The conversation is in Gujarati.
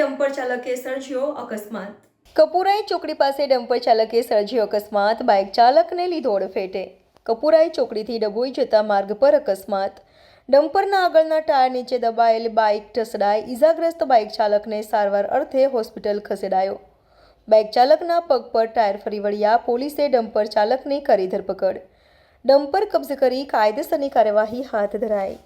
ડમ્પર ચાલકે સર્જ્યો અકસ્માત। કપુરાઈ ચોકડી પાસે ડમ્પર ચાલકે સર્જ્યો અકસ્માત, બાઇક ચાલકને લીધો અડફેટે। કપુરાઈ ચોકડીથી ડભોઈ જતા માર્ગ પર અકસ્માત, ડમ્પરના આગળના ટાયર નીચે દબાયેલ બાઇક ઢસડાઈ, ઇજાગ્રસ્ત બાઇક ચાલકને સારવાર અર્થે હોસ્પિટલ ખસેડાયો। બાઇક ચાલકના પગ પર ટાયર ફરી વળ્યા, પોલીસે ડમ્પર ચાલકની કરી ધરપકડ, ડમ્પર કબ્જે કરી કાયદેસરની કાર્યવાહી હાથ ધરાઈ।